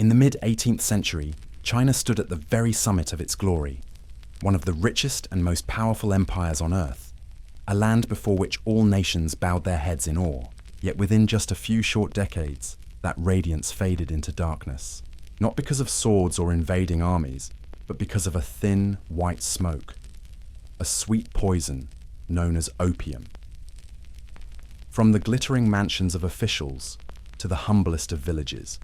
In the mid-18th century, China stood at the very summit of its glory, one of the richest and most powerful empires on earth, a land before which all nations bowed their heads in awe. Yet within just a few short decades, that radiance faded into darkness, not because of swords or invading armies, but because of a thin, white smoke, a sweet poison known as opium. From the glittering mansions of officials to the humblest of villages,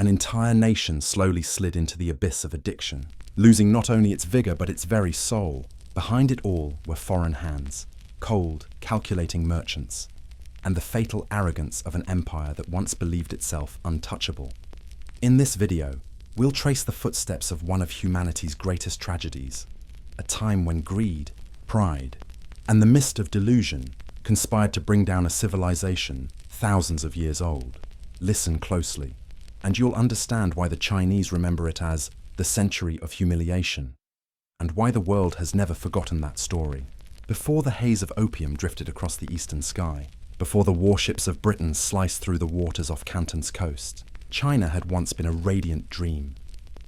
an entire nation slowly slid into the abyss of addiction, losing not only its vigor but its very soul. Behind it all were foreign hands, cold, calculating merchants, and the fatal arrogance of an empire that once believed itself untouchable. In this video, we'll trace the footsteps of one of humanity's greatest tragedies, a time when greed, pride, and the mist of delusion conspired to bring down a civilization thousands of years old. Listen closely, and you'll understand why the Chinese remember it as the century of humiliation, and why the world has never forgotten that story. Before the haze of opium drifted across the eastern sky, before the warships of Britain sliced through the waters off Canton's coast, China had once been a radiant dream,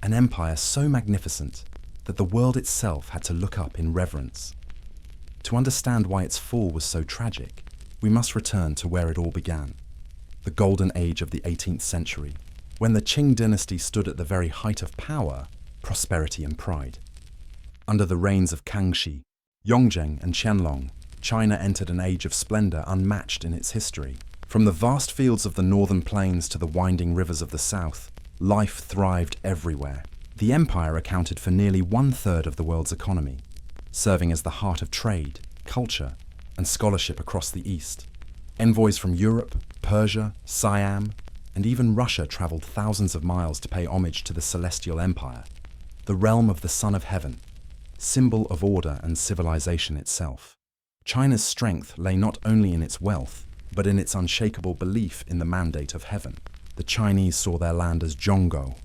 an empire so magnificent that the world itself had to look up in reverence. To understand why its fall was so tragic, we must return to where it all began, the golden age of the 18th century, when the Qing dynasty stood at the very height of power, prosperity and pride. Under the reigns of Kangxi, Yongzheng and Qianlong, China entered an age of splendor unmatched in its history. From the vast fields of the northern plains to the winding rivers of the south, life thrived everywhere. The empire accounted for nearly 1/3 of the world's economy, serving as the heart of trade, culture, and scholarship across the east. Envoys from Europe, Persia, Siam, and even Russia traveled thousands of miles to pay homage to the Celestial Empire, the realm of the Son of Heaven, symbol of order and civilization itself. China's strength lay not only in its wealth, but in its unshakable belief in the mandate of heaven. The Chinese saw their land as Zhongguo,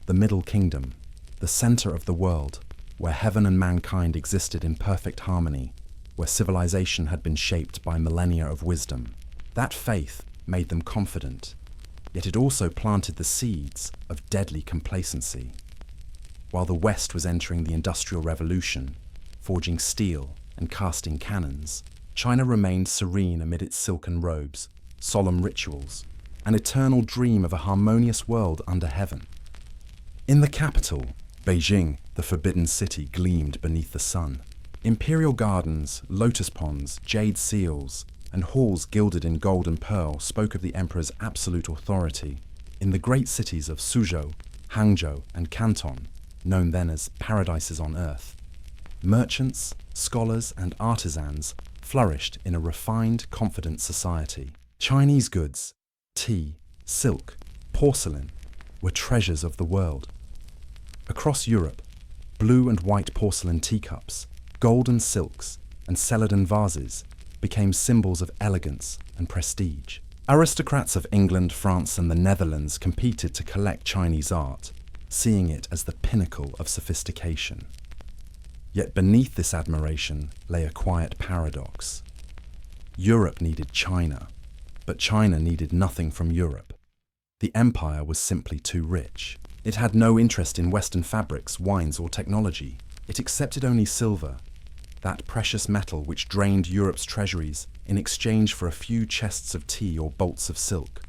the Middle Kingdom, the center of the world, where heaven and mankind existed in perfect harmony, where civilization had been shaped by millennia of wisdom. That faith made them confident, yet it also planted the seeds of deadly complacency. While the West was entering the Industrial Revolution, forging steel and casting cannons, China remained serene amid its silken robes, solemn rituals, an eternal dream of a harmonious world under heaven. In the capital, Beijing, the Forbidden City gleamed beneath the sun. Imperial gardens, lotus ponds, jade seals, and halls gilded in gold and pearl spoke of the emperor's absolute authority. In the great cities of Suzhou, Hangzhou, and Canton, known then as paradises on earth, merchants, scholars, and artisans flourished in a refined, confident society. Chinese goods, tea, silk, porcelain, were treasures of the world. Across Europe, blue and white porcelain teacups, golden silks, and celadon vases became symbols of elegance and prestige. Aristocrats of England, France, and the Netherlands competed to collect Chinese art, seeing it as the pinnacle of sophistication. Yet beneath this admiration lay a quiet paradox. Europe needed China, but China needed nothing from Europe. The empire was simply too rich. It had no interest in Western fabrics, wines, or technology. It accepted only silver, that precious metal which drained Europe's treasuries in exchange for a few chests of tea or bolts of silk.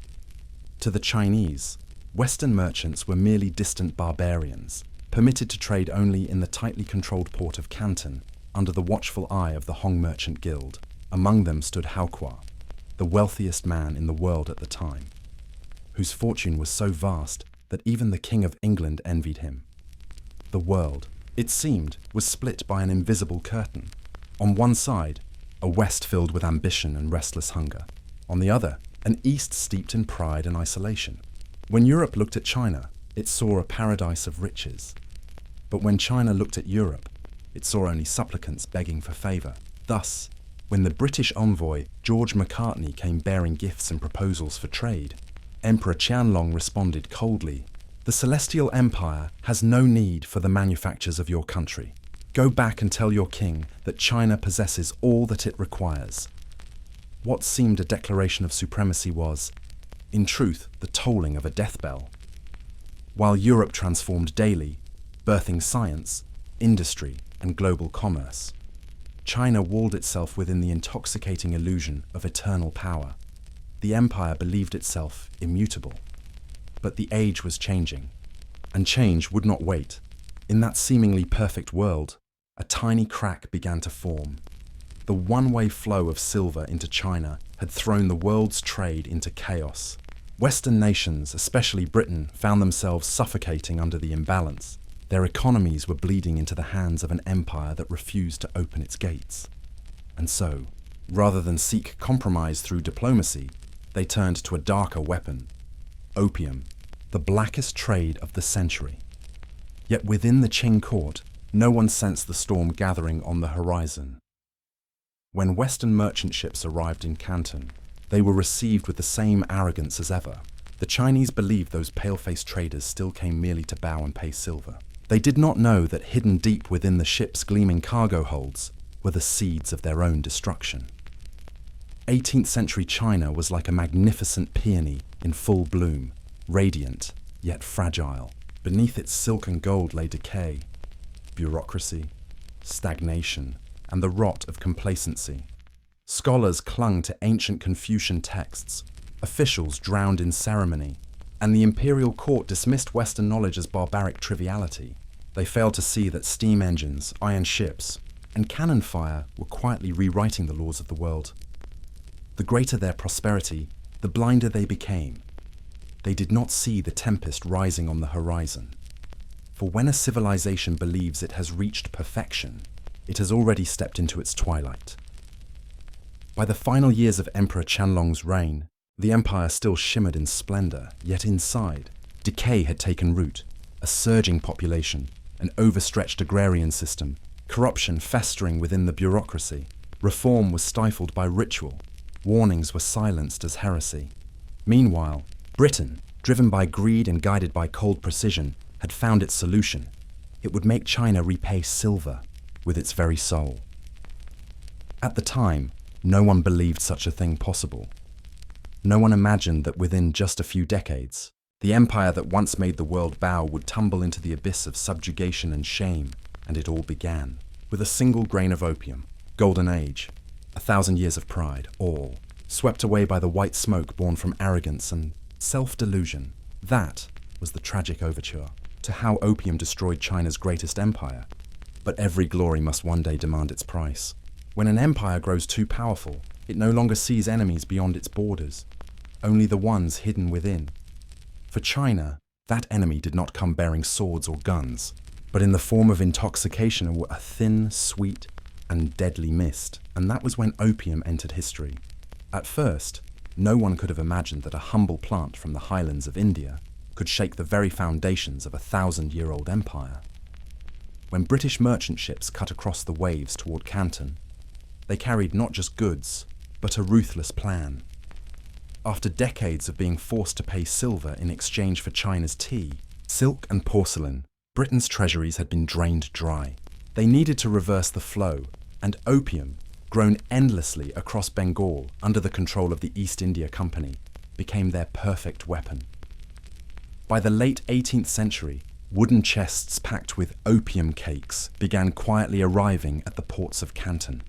To the Chinese, Western merchants were merely distant barbarians, permitted to trade only in the tightly controlled port of Canton under the watchful eye of the Hong Merchant Guild. Among them stood Hao Kuo, the wealthiest man in the world at the time, whose fortune was so vast that even the King of England envied him. The world, it seemed, was split by an invisible curtain. On one side, a West filled with ambition and restless hunger. On the other, an East steeped in pride and isolation. When Europe looked at China, it saw a paradise of riches. But when China looked at Europe, it saw only supplicants begging for favour. Thus, when the British envoy George Macartney came bearing gifts and proposals for trade, Emperor Qianlong responded coldly, "The Celestial Empire has no need for the manufactures of your country. Go back and tell your king that China possesses all that it requires." What seemed a declaration of supremacy was, in truth, the tolling of a death bell. while Europe transformed daily, birthing science, industry, and global commerce. China walled itself within the intoxicating illusion of eternal power. The empire believed itself immutable. But the age was changing, and change would not wait. In that seemingly perfect world, a tiny crack began to form. The one-way flow of silver into China had thrown the world's trade into chaos. Western nations, especially Britain, found themselves suffocating under the imbalance. Their economies were bleeding into the hands of an empire that refused to open its gates. And so, rather than seek compromise through diplomacy, they turned to a darker weapon: opium, the blackest trade of the century. Yet within the Qing court, no one sensed the storm gathering on the horizon. When Western merchant ships arrived in Canton, they were received with the same arrogance as ever. The Chinese believed those pale-faced traders still came merely to bow and pay silver. They did not know that hidden deep within the ship's gleaming cargo holds were the seeds of their own destruction. 18th century China was like a magnificent peony in full bloom, radiant yet fragile. Beneath its silk and gold lay decay, bureaucracy, stagnation, and the rot of complacency. Scholars clung to ancient Confucian texts, officials drowned in ceremony, and the imperial court dismissed Western knowledge as barbaric triviality. They failed to see that steam engines, iron ships, and cannon fire were quietly rewriting the laws of the world. The greater their prosperity, the blinder they became. They did not see the tempest rising on the horizon. For when a civilization believes it has reached perfection, it has already stepped into its twilight. By the final years of Emperor Qianlong's reign, the empire still shimmered in splendor, yet inside, decay had taken root: a surging population, an overstretched agrarian system, corruption festering within the bureaucracy. Reform was stifled by ritual, warnings were silenced as heresy. Meanwhile, Britain, driven by greed and guided by cold precision, had found its solution. It would make China repay silver with its very soul. At the time, no one believed such a thing possible. No one imagined that within just a few decades, the empire that once made the world bow would tumble into the abyss of subjugation and shame, and it all began with a single grain of opium. Golden age, 1,000 years of pride, all swept away by the white smoke born from arrogance and self-delusion. That was the tragic overture to how opium destroyed China's greatest empire. But every glory must one day demand its price. When an empire grows too powerful, it no longer sees enemies beyond its borders, only the ones hidden within. For China, that enemy did not come bearing swords or guns, but in the form of intoxication, a thin, sweet, and deadly mist. And that was when opium entered history. At first, no one could have imagined that a humble plant from the highlands of India could shake the very foundations of a 1,000-year-old empire. When British merchant ships cut across the waves toward Canton, they carried not just goods, but a ruthless plan. After decades of being forced to pay silver in exchange for China's tea, silk and porcelain, Britain's treasuries had been drained dry. They needed to reverse the flow, and opium, grown endlessly across Bengal under the control of the East India Company, became their perfect weapon. By the late 18th century, wooden chests packed with opium cakes began quietly arriving at the ports of Canton.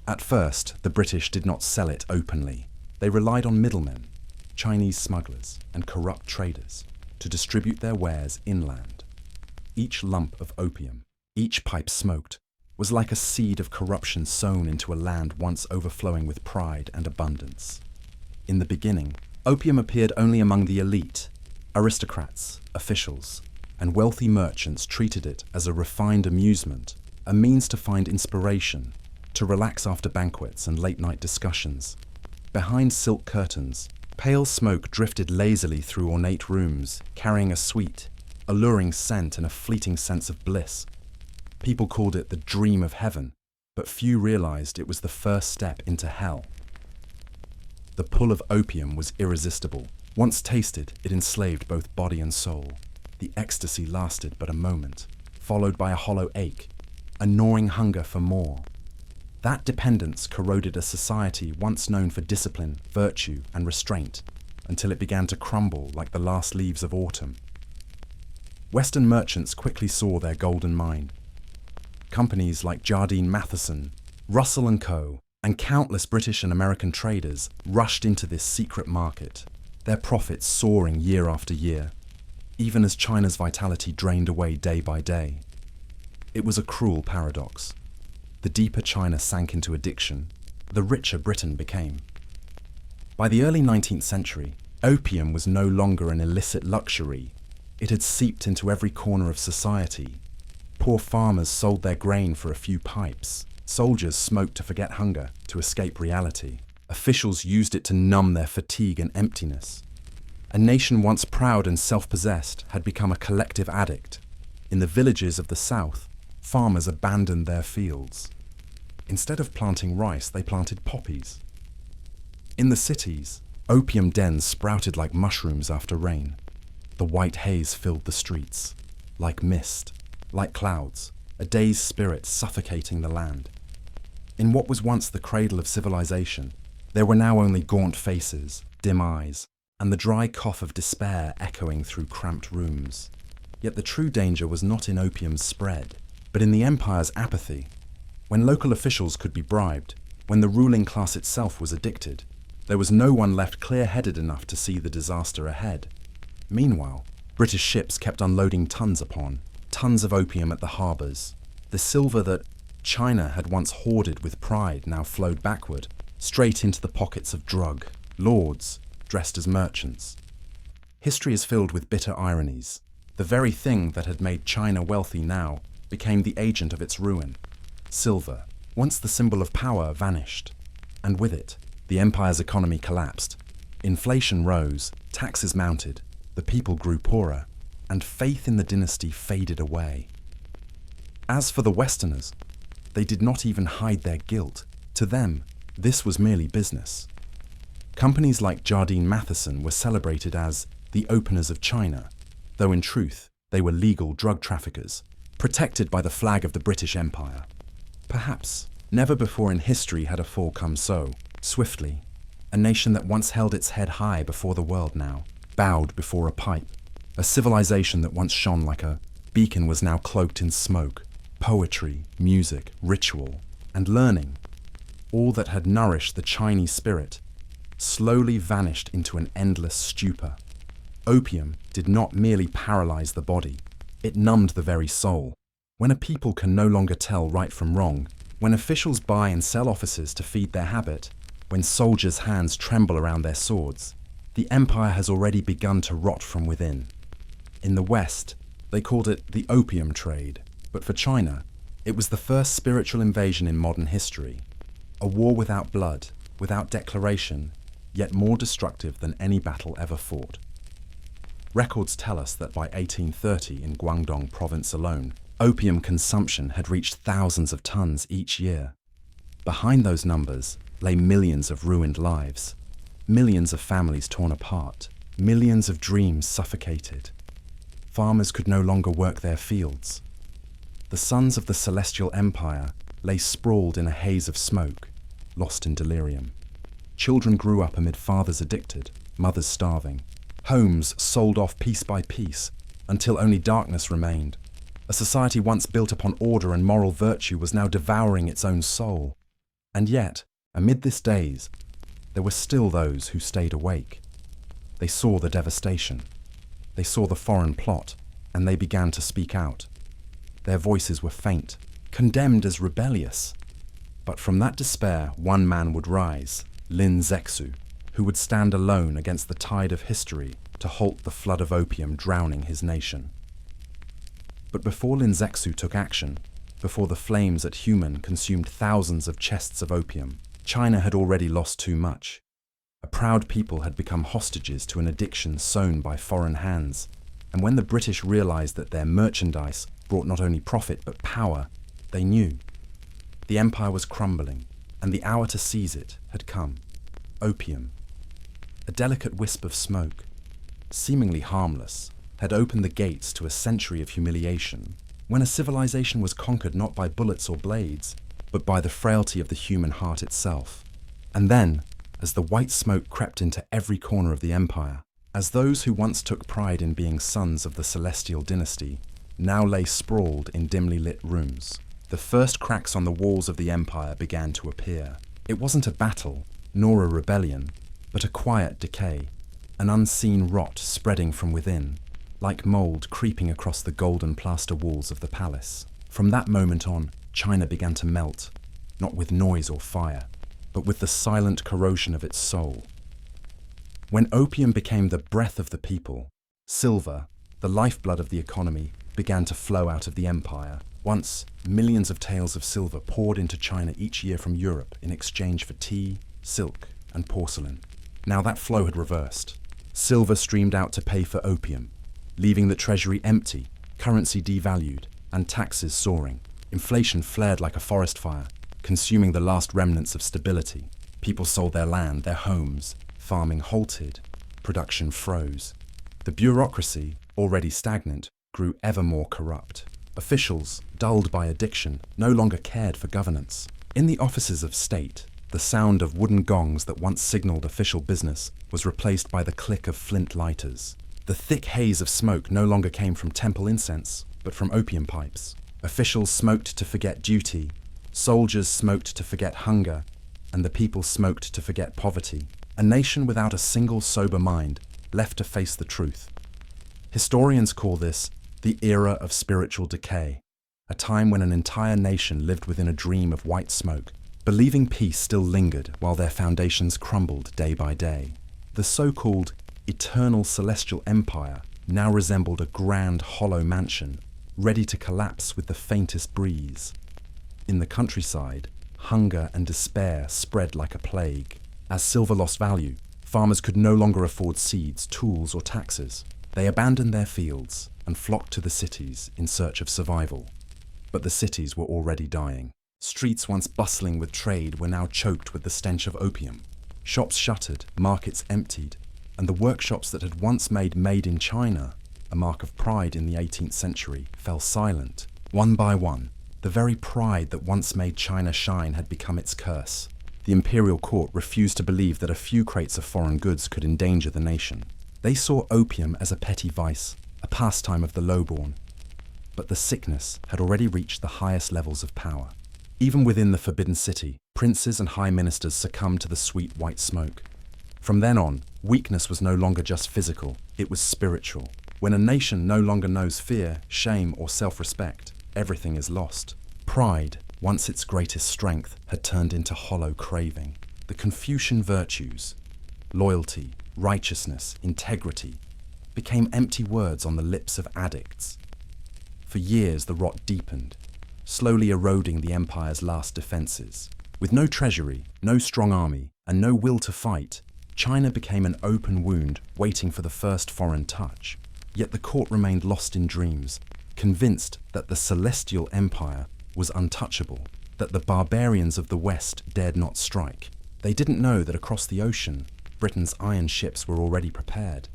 At first, the British did not sell it openly. They relied on middlemen, Chinese smugglers, and corrupt traders to distribute their wares inland. Each lump of opium, each pipe smoked, was like a seed of corruption sown into a land once overflowing with pride and abundance. In the beginning, opium appeared only among the elite. Aristocrats, officials, and wealthy merchants treated it as a refined amusement, a means to find inspiration, to relax after banquets and late-night discussions. Behind silk curtains, pale smoke drifted lazily through ornate rooms, carrying a sweet, alluring scent and a fleeting sense of bliss. People called it the dream of heaven, but few realized it was the first step into hell. The pull of opium was irresistible. Once tasted, it enslaved both body and soul. The ecstasy lasted but a moment, followed by a hollow ache, a gnawing hunger for more. That dependence corroded a society once known for discipline, virtue, and restraint, until it began to crumble like the last leaves of autumn. Western merchants quickly saw their golden mine. Companies like Jardine Matheson, Russell & Co., and countless British and American traders rushed into this secret market, their profits soaring year after year, even as China's vitality drained away day by day. It was a cruel paradox. The deeper China sank into addiction, the richer Britain became. By the early 19th century, opium was no longer an illicit luxury. It had seeped into every corner of society. Poor farmers sold their grain for a few pipes. Soldiers smoked to forget hunger, to escape reality. Officials used it to numb their fatigue and emptiness. A nation once proud and self-possessed had become a collective addict. In the villages of the South, farmers abandoned their fields. Instead of planting rice, they planted poppies. In the cities, opium dens sprouted like mushrooms after rain. The white haze filled the streets, like mist, like clouds, a day's spirit suffocating the land. In what was once the cradle of civilization, there were now only gaunt faces, dim eyes, and the dry cough of despair echoing through cramped rooms. Yet the true danger was not in opium's spread, but in the empire's apathy. When local officials could be bribed, when the ruling class itself was addicted, there was no one left clear-headed enough to see the disaster ahead. Meanwhile, British ships kept unloading tons of opium at the harbours. The silver that China had once hoarded with pride now flowed backward, straight into the pockets of drug lords dressed as merchants. History is filled with bitter ironies. The very thing that had made China wealthy now became the agent of its ruin. Silver, once the symbol of power, vanished, and with it, the empire's economy collapsed. Inflation rose, taxes mounted, the people grew poorer, and faith in the dynasty faded away. As for the Westerners, they did not even hide their guilt. To them, this was merely business. Companies like Jardine Matheson were celebrated as the openers of China, though in truth, they were legal drug traffickers, protected by the flag of the British Empire. Perhaps never before in history had a fall come so swiftly. A nation that once held its head high before the world now bowed before a pipe. A civilization that once shone like a beacon was now cloaked in smoke. Poetry, music, ritual, and learning, all that had nourished the Chinese spirit, slowly vanished into an endless stupor. Opium did not merely paralyze the body, it numbed the very soul. When a people can no longer tell right from wrong, when officials buy and sell offices to feed their habit, when soldiers' hands tremble around their swords, the empire has already begun to rot from within. In the West, they called it the opium trade, but for China, it was the first spiritual invasion in modern history. A war without blood, without declaration, yet more destructive than any battle ever fought. Records tell us that by 1830 in Guangdong province alone, opium consumption had reached thousands of tons each year. Behind those numbers lay millions of ruined lives, millions of families torn apart, millions of dreams suffocated. Farmers could no longer work their fields. The sons of the Celestial Empire lay sprawled in a haze of smoke, lost in delirium. Children grew up amid fathers addicted, mothers starving. Homes sold off piece by piece, until only darkness remained. A society once built upon order and moral virtue was now devouring its own soul. And yet, amid this daze, there were still those who stayed awake. They saw the devastation. They saw the foreign plot, and they began to speak out. Their voices were faint, condemned as rebellious. But from that despair, one man would rise, Lin Zexu, who would stand alone against the tide of history to halt the flood of opium drowning his nation. But before Lin Zexu took action, before the flames at Human consumed thousands of chests of opium, China had already lost too much. A proud people had become hostages to an addiction sown by foreign hands, and when the British realized that their merchandise brought not only profit but power, they knew. The empire was crumbling, and the hour to seize it had come. Opium. A delicate wisp of smoke, seemingly harmless, had opened the gates to a century of humiliation, when a civilization was conquered not by bullets or blades, but by the frailty of the human heart itself. And then, as the white smoke crept into every corner of the empire, as those who once took pride in being sons of the celestial dynasty now lay sprawled in dimly lit rooms. The first cracks on the walls of the empire began to appear. It wasn't a battle, nor a rebellion, but a quiet decay, an unseen rot spreading from within, like mold creeping across the golden plaster walls of the palace. From that moment on, China began to melt, not with noise or fire, but with the silent corrosion of its soul. When opium became the breath of the people, silver, the lifeblood of the economy, began to flow out of the empire. Once, millions of taels of silver poured into China each year from Europe in exchange for tea, silk, and porcelain. Now that flow had reversed. Silver streamed out to pay for opium, leaving the treasury empty, currency devalued, and taxes soaring. Inflation flared like a forest fire, consuming the last remnants of stability. People sold their land, their homes. Farming halted. Production froze. The bureaucracy, already stagnant, grew ever more corrupt. Officials, dulled by addiction, no longer cared for governance. In the offices of state, the sound of wooden gongs that once signaled official business was replaced by the click of flint lighters. The thick haze of smoke no longer came from temple incense, but from opium pipes. Officials smoked to forget duty, soldiers smoked to forget hunger, and the people smoked to forget poverty. A nation without a single sober mind, left to face the truth. Historians call this the era of spiritual decay, a time when an entire nation lived within a dream of white smoke, believing peace still lingered while their foundations crumbled day by day. The so-called eternal celestial empire now resembled a grand hollow mansion, ready to collapse with the faintest breeze. In the countryside, hunger and despair spread like a plague. As silver lost value, farmers could no longer afford seeds, tools, or taxes. They abandoned their fields and flocked to the cities in search of survival. But the cities were already dying. Streets once bustling with trade were now choked with the stench of opium. Shops shuttered, markets emptied, and the workshops that had once made in China, a mark of pride in the 18th century, fell silent. One by one, the very pride that once made China shine had become its curse. The imperial court refused to believe that a few crates of foreign goods could endanger the nation. They saw opium as a petty vice, a pastime of the lowborn. But the sickness had already reached the highest levels of power. Even within the Forbidden City, princes and high ministers succumbed to the sweet white smoke. From then on, weakness was no longer just physical, it was spiritual. When a nation no longer knows fear, shame, or self-respect, everything is lost. Pride, once its greatest strength, had turned into hollow craving. The Confucian virtues, loyalty, righteousness, integrity, became empty words on the lips of addicts. For years the rot deepened, slowly eroding the empire's last defences. With no treasury, no strong army, and no will to fight, China became an open wound waiting for the first foreign touch. Yet the court remained lost in dreams, convinced that the celestial empire was untouchable, that the barbarians of the West dared not strike. They didn't know that across the ocean, Britain's iron ships were already prepared.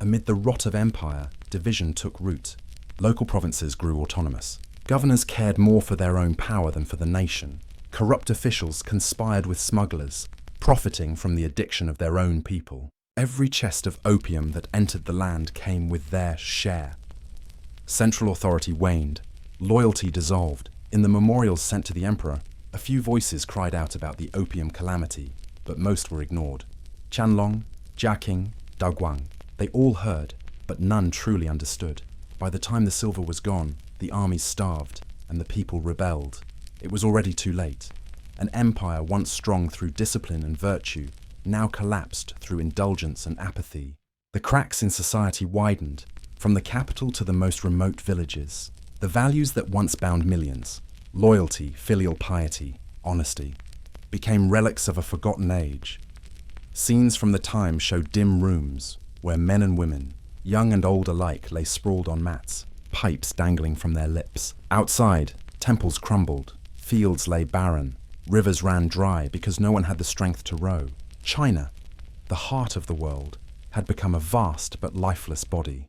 Amid the rot of empire, division took root. Local provinces grew autonomous. Governors cared more for their own power than for the nation. Corrupt officials conspired with smugglers, profiting from the addiction of their own people. Every chest of opium that entered the land came with their share. Central authority waned, loyalty dissolved. In the memorials sent to the emperor, a few voices cried out about the opium calamity, but most were ignored. Qianlong, Jiaqing, Daoguang, they all heard, but none truly understood. By the time the silver was gone, the armies starved, and the people rebelled. It was already too late. An empire once strong through discipline and virtue, now collapsed through indulgence and apathy. The cracks in society widened, from the capital to the most remote villages. The values that once bound millions, loyalty, filial piety, honesty, became relics of a forgotten age. Scenes from the time showed dim rooms where men and women, young and old alike, lay sprawled on mats, pipes dangling from their lips. Outside, temples crumbled, fields lay barren, rivers ran dry because no one had the strength to row. China, the heart of the world, had become a vast but lifeless body.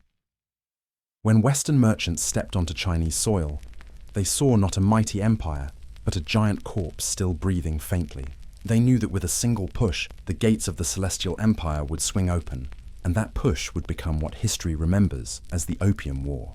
When Western merchants stepped onto Chinese soil, they saw not a mighty empire, but a giant corpse still breathing faintly. They knew that with a single push, the gates of the Celestial Empire would swing open, and that push would become what history remembers as the Opium War.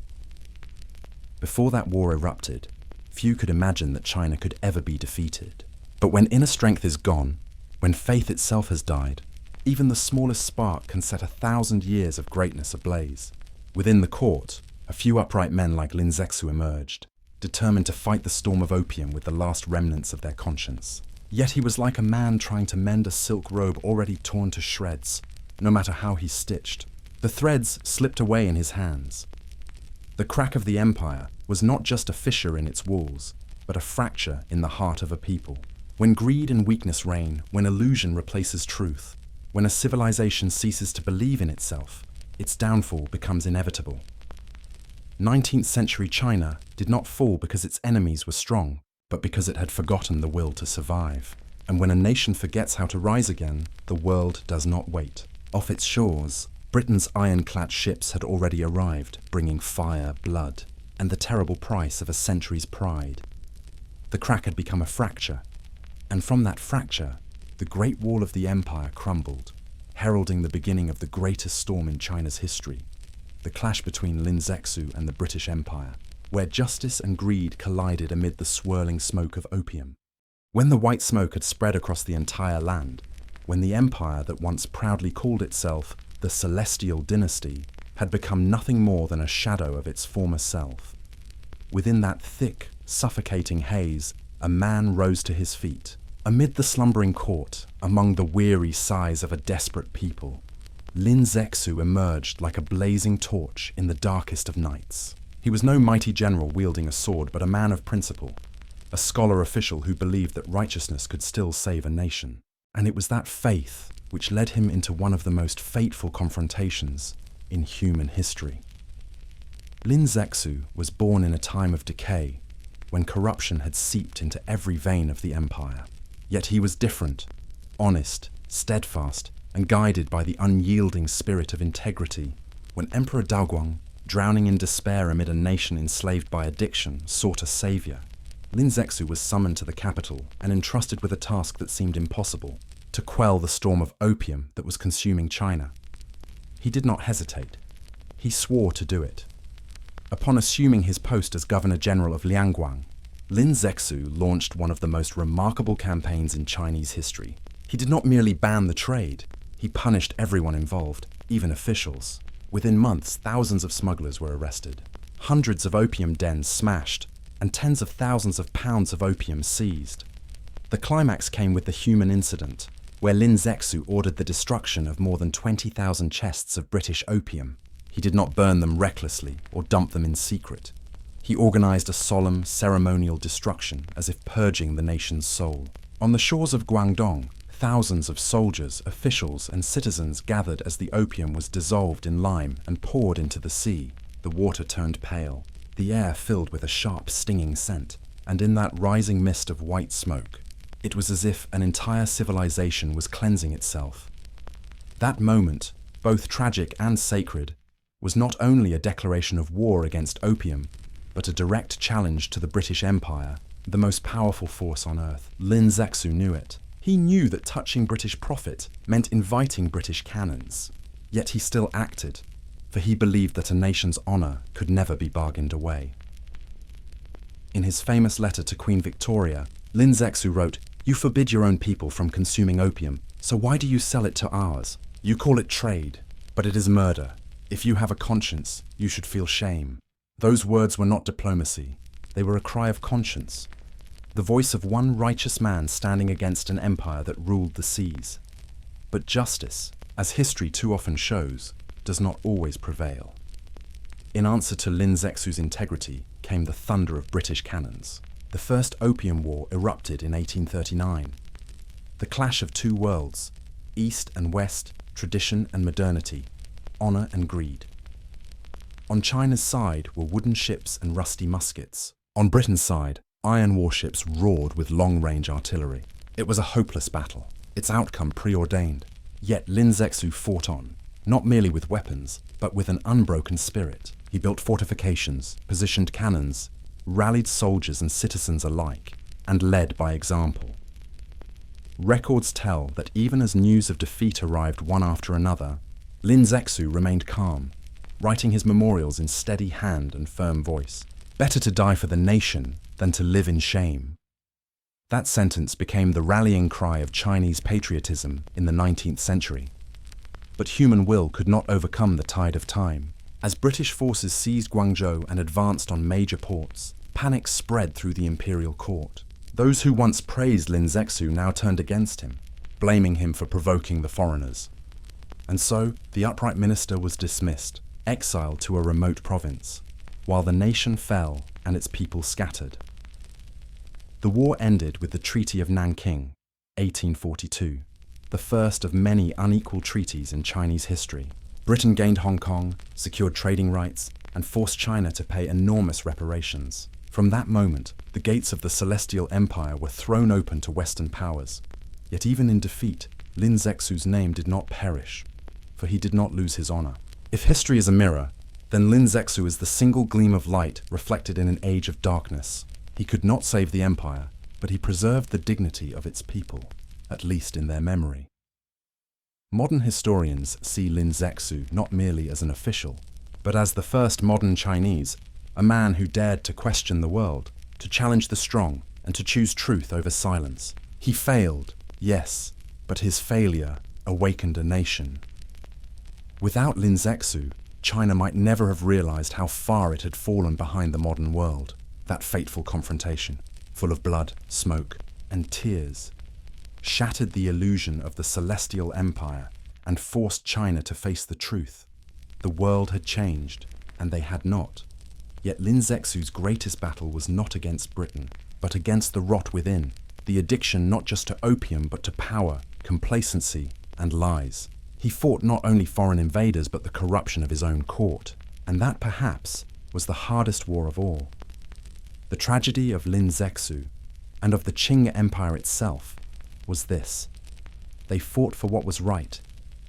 Before that war erupted, few could imagine that China could ever be defeated. But when inner strength is gone, when faith itself has died, even the smallest spark can set 1,000 years of greatness ablaze. Within the court, a few upright men like Lin Zexu emerged, determined to fight the storm of opium with the last remnants of their conscience. Yet he was like a man trying to mend a silk robe already torn to shreds, no matter how he stitched. The threads slipped away in his hands. The crack of the empire was not just a fissure in its walls, but a fracture in the heart of a people. When greed and weakness reign, when illusion replaces truth, when a civilization ceases to believe in itself, its downfall becomes inevitable. 19th century China did not fall because its enemies were strong, but because it had forgotten the will to survive. And when a nation forgets how to rise again, the world does not wait. Off its shores, Britain's ironclad ships had already arrived, bringing fire, blood, and the terrible price of a century's pride. The crack had become a fracture, and from that fracture, the Great Wall of the Empire crumbled, heralding the beginning of the greatest storm in China's history, the clash between Lin Zexu and the British Empire, where justice and greed collided amid the swirling smoke of opium. When the white smoke had spread across the entire land, when the empire that once proudly called itself the Celestial Dynasty had become nothing more than a shadow of its former self, within that thick, suffocating haze, a man rose to his feet. Amid the slumbering court, among the weary sighs of a desperate people, Lin Zexu emerged like a blazing torch in the darkest of nights. He was no mighty general wielding a sword, but a man of principle, a scholar official who believed that righteousness could still save a nation. And it was that faith which led him into one of the most fateful confrontations in human history. Lin Zexu was born in a time of decay, when corruption had seeped into every vein of the empire. Yet he was different, honest, steadfast, and guided by the unyielding spirit of integrity. When Emperor Daoguang, drowning in despair amid a nation enslaved by addiction, sought a savior, Lin Zexu was summoned to the capital and entrusted with a task that seemed impossible: to quell the storm of opium that was consuming China. He did not hesitate. He swore to do it. Upon assuming his post as Governor-General of Liangguang, Lin Zexu launched one of the most remarkable campaigns in Chinese history. He did not merely ban the trade, he punished everyone involved, even officials. Within months, thousands of smugglers were arrested, hundreds of opium dens smashed, and tens of thousands of pounds of opium seized. The climax came with the human incident, where Lin Zexu ordered the destruction of more than 20,000 chests of British opium. He did not burn them recklessly or dump them in secret. He organized a solemn, ceremonial destruction as if purging the nation's soul. On the shores of Guangdong, thousands of soldiers, officials, and citizens gathered as the opium was dissolved in lime and poured into the sea. The water turned pale, the air filled with a sharp, stinging scent, and in that rising mist of white smoke, it was as if an entire civilization was cleansing itself. That moment, both tragic and sacred, was not only a declaration of war against opium, but a direct challenge to the British Empire, the most powerful force on earth. Lin Zexu knew it. He knew that touching British profit meant inviting British cannons. Yet he still acted, for he believed that a nation's honor could never be bargained away. In his famous letter to Queen Victoria, Lin Zexu wrote, "You forbid your own people from consuming opium, so why do you sell it to ours? You call it trade, but it is murder. If you have a conscience, you should feel shame." Those words were not diplomacy. They were a cry of conscience, the voice of one righteous man standing against an empire that ruled the seas. But justice, as history too often shows, does not always prevail. In answer to Lin Zexu's integrity came the thunder of British cannons. The First Opium War erupted in 1839. The clash of two worlds, East and West, tradition and modernity, honor and greed. On China's side were wooden ships and rusty muskets. On Britain's side, iron warships roared with long-range artillery. It was a hopeless battle, its outcome preordained. Yet Lin Zexu fought on, not merely with weapons, but with an unbroken spirit. He built fortifications, positioned cannons, rallied soldiers and citizens alike, and led by example. Records tell that even as news of defeat arrived one after another, Lin Zexu remained calm, writing his memorials in steady hand and firm voice. Better to die for the nation than to live in shame. That sentence became the rallying cry of Chinese patriotism in the 19th century. But human will could not overcome the tide of time. As British forces seized Guangzhou and advanced on major ports, panic spread through the imperial court. Those who once praised Lin Zexu now turned against him, blaming him for provoking the foreigners. And so, the upright minister was dismissed, exiled to a remote province, while the nation fell and its people scattered. The war ended with the Treaty of Nanking, 1842, the first of many unequal treaties in Chinese history. Britain gained Hong Kong, secured trading rights, and forced China to pay enormous reparations. From that moment, the gates of the Celestial Empire were thrown open to Western powers. Yet even in defeat, Lin Zexu's name did not perish, for he did not lose his honor. If history is a mirror, then Lin Zexu is the single gleam of light reflected in an age of darkness. He could not save the empire, but he preserved the dignity of its people, at least in their memory. Modern historians see Lin Zexu not merely as an official, but as the first modern Chinese, a man who dared to question the world, to challenge the strong, and to choose truth over silence. He failed, yes, but his failure awakened a nation. Without Lin Zexu, China might never have realized how far it had fallen behind the modern world. That fateful confrontation, full of blood, smoke, and tears, shattered the illusion of the Celestial Empire and forced China to face the truth. The world had changed, and they had not. Yet Lin Zexu's greatest battle was not against Britain, but against the rot within, the addiction not just to opium but to power, complacency, and lies. He fought not only foreign invaders but the corruption of his own court, and that perhaps was the hardest war of all. The tragedy of Lin Zexu, and of the Qing Empire itself, was this. They fought for what was right,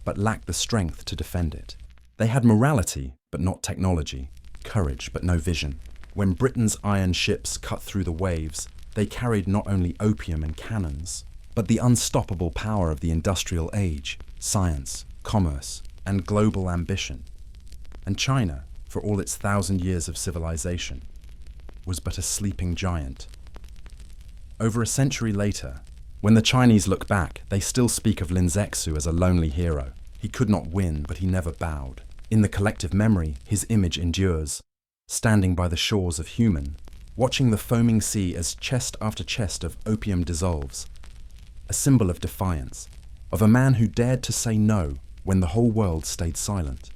but lacked the strength to defend it. They had morality, but not technology, courage, but no vision. When Britain's iron ships cut through the waves, they carried not only opium and cannons, but the unstoppable power of the industrial age, science, commerce, and global ambition. And China, for all its 1,000 years of civilization, was but a sleeping giant. Over a century later, when the Chinese look back, they still speak of Lin Zexu as a lonely hero. He could not win, but he never bowed. In the collective memory, his image endures, standing by the shores of Human, watching the foaming sea as chest after chest of opium dissolves, a symbol of defiance, of a man who dared to say no when the whole world stayed silent.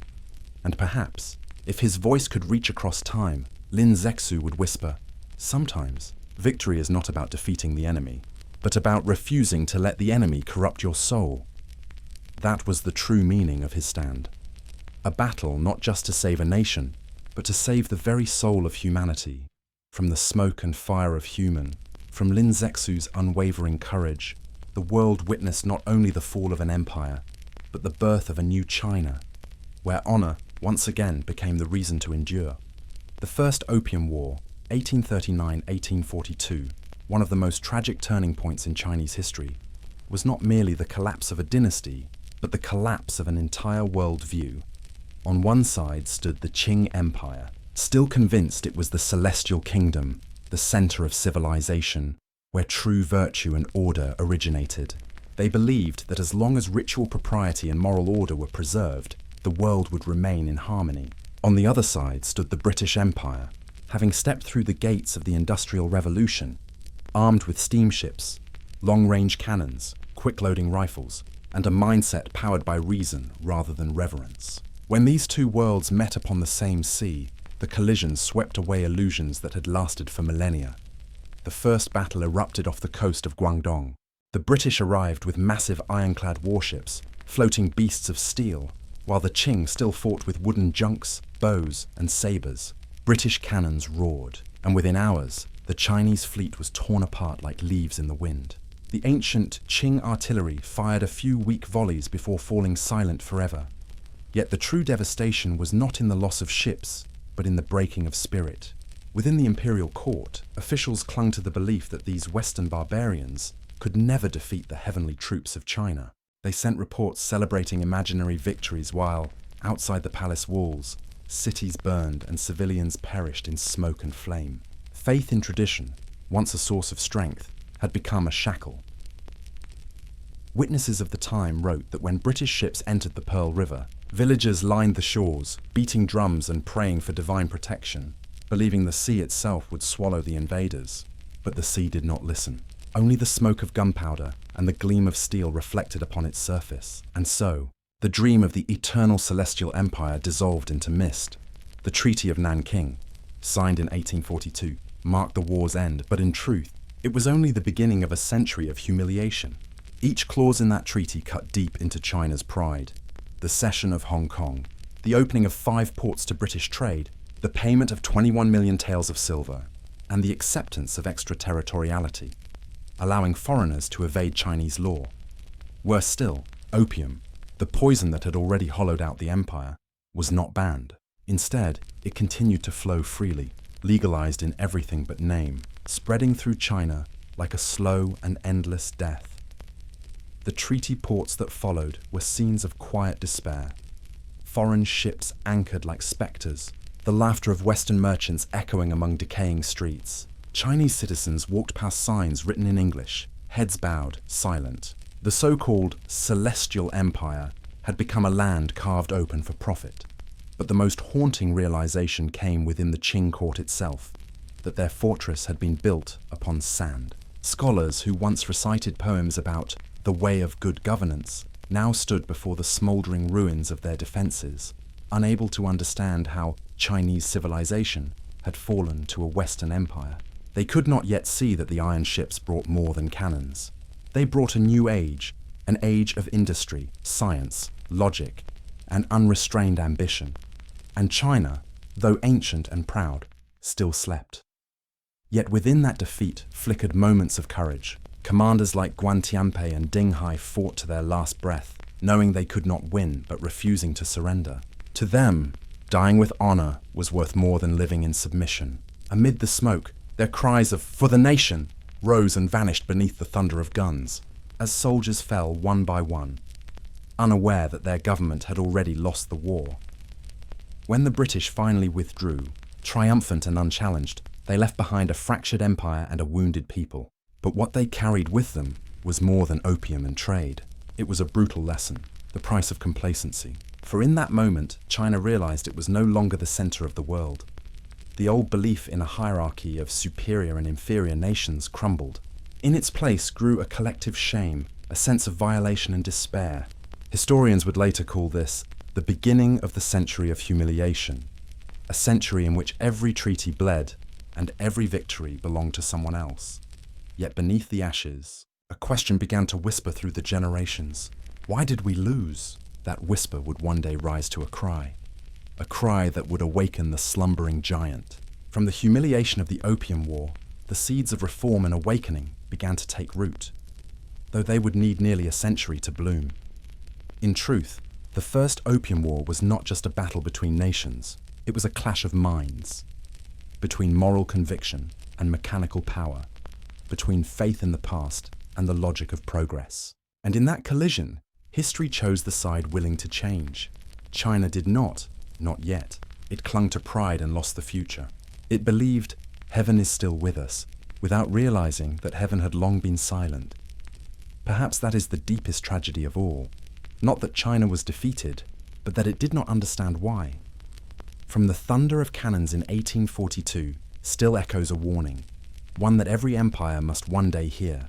And perhaps, if his voice could reach across time, Lin Zexu would whisper, "Sometimes, victory is not about defeating the enemy, but about refusing to let the enemy corrupt your soul." That was the true meaning of his stand. A battle not just to save a nation, but to save the very soul of humanity. From the smoke and fire of Human, from Lin Zexu's unwavering courage, the world witnessed not only the fall of an empire, but the birth of a new China, where honor once again became the reason to endure. The First Opium War, 1839-1842, one of the most tragic turning points in Chinese history, was not merely the collapse of a dynasty, but the collapse of an entire worldview. On one side stood the Qing Empire, still convinced it was the celestial kingdom, the center of civilization, where true virtue and order originated. They believed that as long as ritual propriety and moral order were preserved, the world would remain in harmony. On the other side stood the British Empire, having stepped through the gates of the Industrial Revolution, armed with steamships, long-range cannons, quick-loading rifles, and a mindset powered by reason rather than reverence. When these two worlds met upon the same sea, the collision swept away illusions that had lasted for millennia. The first battle erupted off the coast of Guangdong. The British arrived with massive ironclad warships, floating beasts of steel, while the Qing still fought with wooden junks, bows, and sabers. British cannons roared, and within hours, the Chinese fleet was torn apart like leaves in the wind. The ancient Qing artillery fired a few weak volleys before falling silent forever. Yet the true devastation was not in the loss of ships, but in the breaking of spirit. Within the imperial court, officials clung to the belief that these Western barbarians could never defeat the heavenly troops of China. They sent reports celebrating imaginary victories while, outside the palace walls, cities burned and civilians perished in smoke and flame. Faith in tradition, once a source of strength, had become a shackle. Witnesses of the time wrote that when British ships entered the Pearl River, villagers lined the shores, beating drums and praying for divine protection, believing the sea itself would swallow the invaders. But the sea did not listen. Only the smoke of gunpowder and the gleam of steel reflected upon its surface. And so, the dream of the eternal celestial empire dissolved into mist. The Treaty of Nanking, signed in 1842, marked the war's end, but in truth, it was only the beginning of a century of humiliation. Each clause in that treaty cut deep into China's pride. The cession of Hong Kong, the opening of 5 ports to British trade, the payment of 21 million taels of silver, and the acceptance of extraterritoriality, allowing foreigners to evade Chinese law. Worse still, opium, the poison that had already hollowed out the empire, was not banned. Instead, it continued to flow freely, legalized in everything but name, spreading through China like a slow and endless death. The treaty ports that followed were scenes of quiet despair. Foreign ships anchored like specters, the laughter of Western merchants echoing among decaying streets. Chinese citizens walked past signs written in English, heads bowed, silent. The so-called Celestial Empire had become a land carved open for profit. But the most haunting realization came within the Qing court itself, that their fortress had been built upon sand. Scholars who once recited poems about the way of good governance now stood before the smouldering ruins of their defenses, unable to understand how Chinese civilization had fallen to a Western empire. They could not yet see that the iron ships brought more than cannons. They brought a new age, an age of industry, science, logic, and unrestrained ambition. And China, though ancient and proud, still slept. Yet within that defeat flickered moments of courage. Commanders like Guan Tianpei and Ding Hai fought to their last breath, knowing they could not win but refusing to surrender. To them, dying with honor was worth more than living in submission. Amid the smoke, their cries of "For the nation!" rose and vanished beneath the thunder of guns, as soldiers fell one by one, unaware that their government had already lost the war. When the British finally withdrew, triumphant and unchallenged, they left behind a fractured empire and a wounded people. But what they carried with them was more than opium and trade. It was a brutal lesson, the price of complacency. For in that moment, China realized it was no longer the center of the world. The old belief in a hierarchy of superior and inferior nations crumbled. In its place grew a collective shame, a sense of violation and despair. Historians would later call this the beginning of the century of humiliation, a century in which every treaty bled and every victory belonged to someone else. Yet beneath the ashes, a question began to whisper through the generations. Why did we lose? That whisper would one day rise to a cry that would awaken the slumbering giant. From the humiliation of the Opium War, the seeds of reform and awakening began to take root, though they would need nearly a century to bloom. In truth, the First Opium War was not just a battle between nations, it was a clash of minds, between moral conviction and mechanical power, between faith in the past and the logic of progress. And in that collision, history chose the side willing to change. China did not yet. It clung to pride and lost the future. It believed heaven is still with us, without realizing that heaven had long been silent. Perhaps that is the deepest tragedy of all. Not that China was defeated, but that it did not understand why. From the thunder of cannons in 1842 still echoes a warning, one that every empire must one day hear.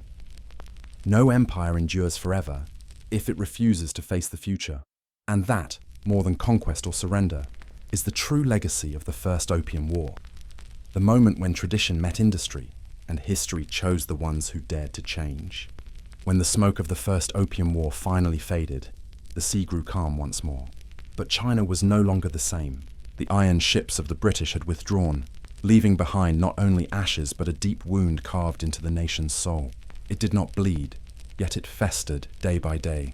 No empire endures forever if it refuses to face the future. And that, more than conquest or surrender, is the true legacy of the First Opium War. The moment when tradition met industry and history chose the ones who dared to change. When the smoke of the First Opium War finally faded, the sea grew calm once more. But China was no longer the same. The iron ships of the British had withdrawn, leaving behind not only ashes but a deep wound carved into the nation's soul. It did not bleed, yet it festered day by day,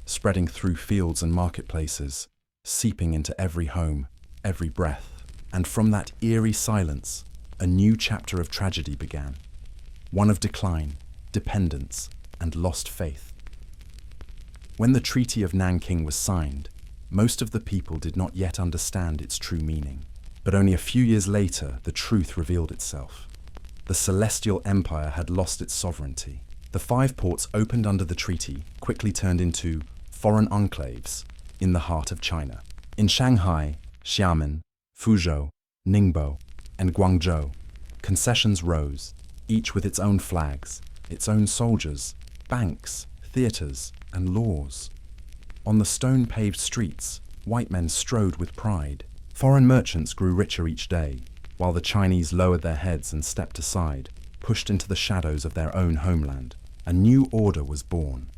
spreading through fields and marketplaces, seeping into every home, every breath. And from that eerie silence, a new chapter of tragedy began. One of decline, dependence, and lost faith. When the Treaty of Nanking was signed, most of the people did not yet understand its true meaning. But only a few years later, the truth revealed itself. The Celestial Empire had lost its sovereignty. The 5 ports opened under the treaty quickly turned into foreign enclaves in the heart of China. In Shanghai, Xiamen, Fuzhou, Ningbo, and Guangzhou, concessions rose, each with its own flags, its own soldiers, banks, theatres, and laws. On the stone-paved streets, white men strode with pride. Foreign merchants grew richer each day, while the Chinese lowered their heads and stepped aside, pushed into the shadows of their own homeland. A new order was born,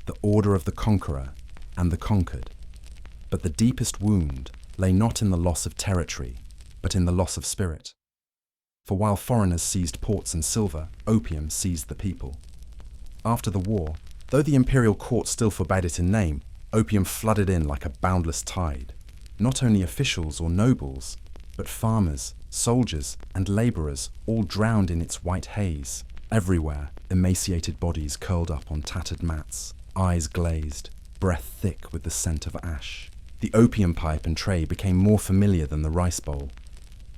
the order of the conqueror and the conquered. But the deepest wound lay not in the loss of territory, but in the loss of spirit. For while foreigners seized ports and silver, opium seized the people. After the war, though the imperial court still forbade it in name, opium flooded in like a boundless tide. Not only officials or nobles, but farmers, soldiers, and labourers all drowned in its white haze. Everywhere, emaciated bodies curled up on tattered mats, eyes glazed, breath thick with the scent of ash. The opium pipe and tray became more familiar than the rice bowl.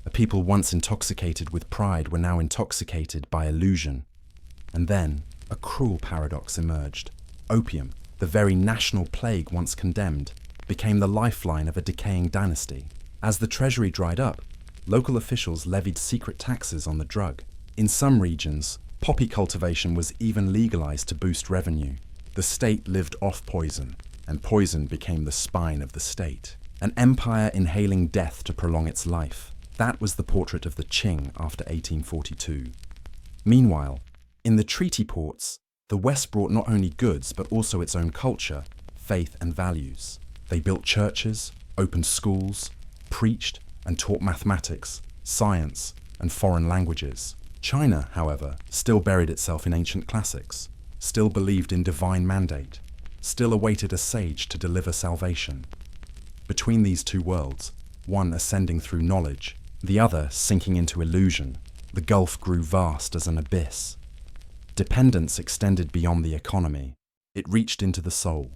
A people once intoxicated with pride were now intoxicated by illusion. And then, a cruel paradox emerged. Opium, the very national plague once condemned, became the lifeline of a decaying dynasty. As the treasury dried up, local officials levied secret taxes on the drug. In some regions, poppy cultivation was even legalized to boost revenue. The state lived off poison, and poison became the spine of the state. An empire inhaling death to prolong its life. That was the portrait of the Qing after 1842. Meanwhile, in the treaty ports, the West brought not only goods but also its own culture, faith and values. They built churches, opened schools, preached and taught mathematics, science, and foreign languages. China, however, still buried itself in ancient classics, still believed in divine mandate, still awaited a sage to deliver salvation. Between these two worlds, one ascending through knowledge, the other sinking into illusion, the gulf grew vast as an abyss. Dependence extended beyond the economy. It reached into the soul.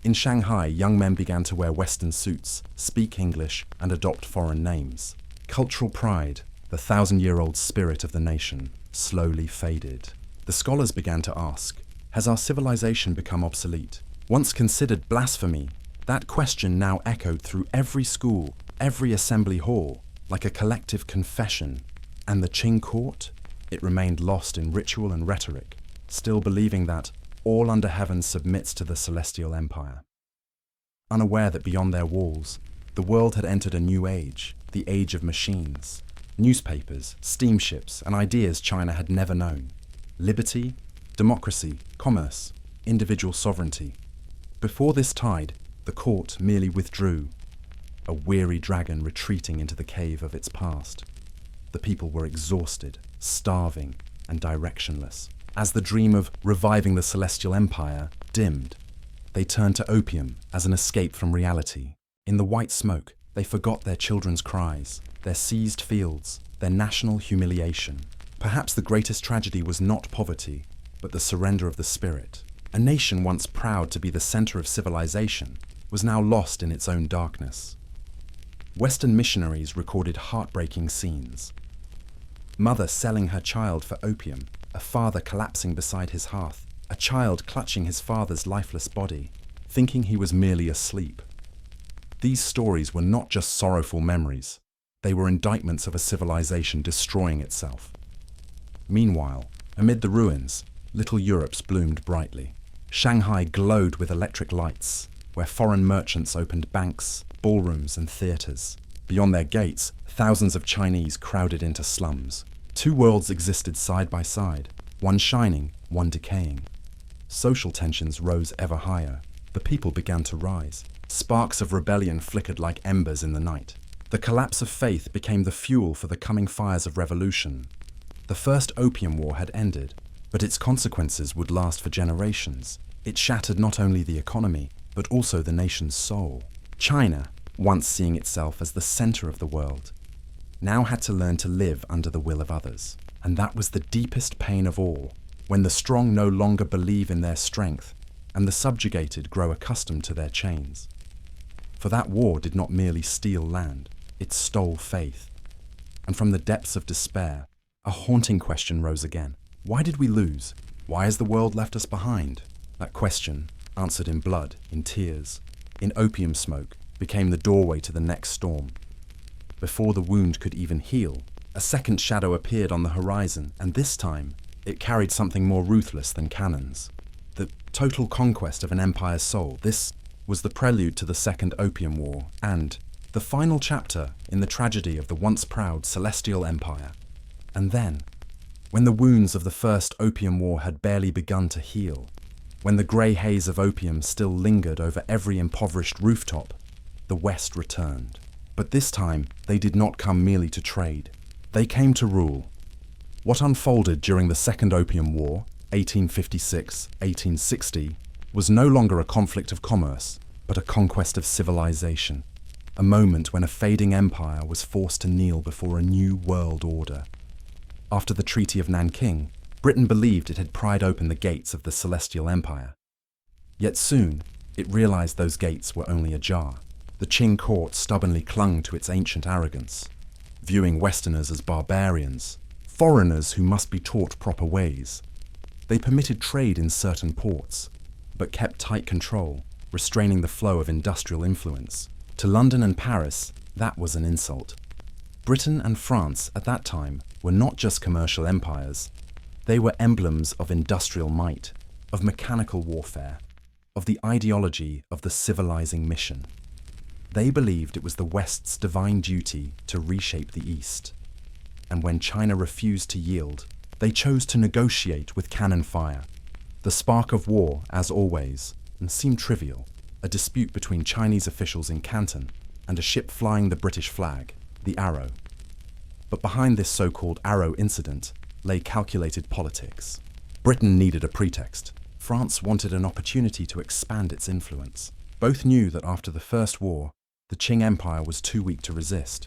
In Shanghai, young men began to wear Western suits, speak English, and adopt foreign names. Cultural pride, the 1,000-year-old spirit of the nation, slowly faded. The scholars began to ask, has our civilization become obsolete? Once considered blasphemy, that question now echoed through every school, every assembly hall, like a collective confession. And the Qing court? It remained lost in ritual and rhetoric, still believing that all under heaven submits to the Celestial Empire. Unaware that beyond their walls, the world had entered a new age, the age of machines. Newspapers, steamships, and ideas China had never known. Liberty, democracy, commerce, individual sovereignty. Before this tide, the court merely withdrew, a weary dragon retreating into the cave of its past. The people were exhausted, starving, and directionless. As the dream of reviving the Celestial Empire dimmed, they turned to opium as an escape from reality. In the white smoke, they forgot their children's cries, their seized fields, their national humiliation. Perhaps the greatest tragedy was not poverty, but the surrender of the spirit. A nation once proud to be the center of civilization was now lost in its own darkness. Western missionaries recorded heartbreaking scenes. Mother selling her child for opium, a father collapsing beside his hearth, a child clutching his father's lifeless body, thinking he was merely asleep. These stories were not just sorrowful memories, they were indictments of a civilization destroying itself. Meanwhile, amid the ruins, little Europe's bloomed brightly. Shanghai glowed with electric lights, where foreign merchants opened banks, ballrooms and theatres. Beyond their gates, thousands of Chinese crowded into slums. Two worlds existed side by side, one shining, one decaying. Social tensions rose ever higher. The people began to rise. Sparks of rebellion flickered like embers in the night. The collapse of faith became the fuel for the coming fires of revolution. The First Opium War had ended, but its consequences would last for generations. It shattered not only the economy, but also the nation's soul. China, once seeing itself as the center of the world, now had to learn to live under the will of others. And that was the deepest pain of all, when the strong no longer believe in their strength, and the subjugated grow accustomed to their chains. For that war did not merely steal land, it stole faith. And from the depths of despair, a haunting question rose again. Why did we lose? Why has the world left us behind? That question, answered in blood, in tears, in opium smoke, became the doorway to the next storm. Before the wound could even heal, a second shadow appeared on the horizon, and this time, it carried something more ruthless than cannons. The total conquest of an empire's soul. This was the prelude to the Second Opium War, and the final chapter in the tragedy of the once proud Celestial Empire. And then, when the wounds of the First Opium War had barely begun to heal, when the grey haze of opium still lingered over every impoverished rooftop, the West returned. But this time, they did not come merely to trade. They came to rule. What unfolded during the Second Opium War, 1856-1860, was no longer a conflict of commerce, but a conquest of civilization, a moment when a fading empire was forced to kneel before a new world order. After the Treaty of Nanking, Britain believed it had pried open the gates of the Celestial Empire. Yet soon, it realized those gates were only ajar. The Qing court stubbornly clung to its ancient arrogance, viewing Westerners as barbarians, foreigners who must be taught proper ways. They permitted trade in certain ports, but kept tight control, restraining the flow of industrial influence. To London and Paris, that was an insult. Britain and France at that time were not just commercial empires. They were emblems of industrial might, of mechanical warfare, of the ideology of the civilizing mission. They believed it was the West's divine duty to reshape the East. And when China refused to yield, they chose to negotiate with cannon fire. The spark of war, as always, and seemed trivial, a dispute between Chinese officials in Canton and a ship flying the British flag, the Arrow. But behind this so-called Arrow incident lay calculated politics. Britain needed a pretext. France wanted an opportunity to expand its influence. Both knew that after the First War, the Qing Empire was too weak to resist.